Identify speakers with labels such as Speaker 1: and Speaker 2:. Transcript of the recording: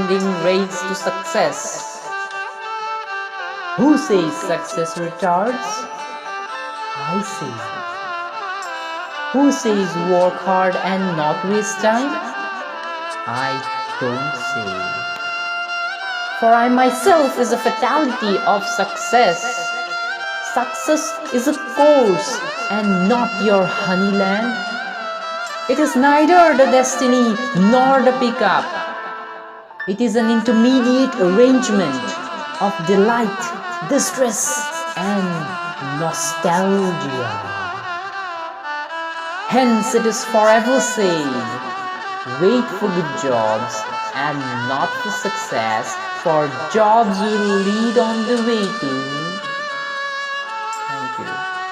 Speaker 1: never-ending race to success. Who says success retards? I say. Who says work hard and not waste time? I don't say. For I myself is a fatality of success. Success is a course and not your honeyland. It is neither the destiny nor the pickup. It is an intermediate arrangement of delight, distress, and nostalgia. Hence it is forever said, wait for good jobs and not for success, for jobs will lead on the way to. Thank you.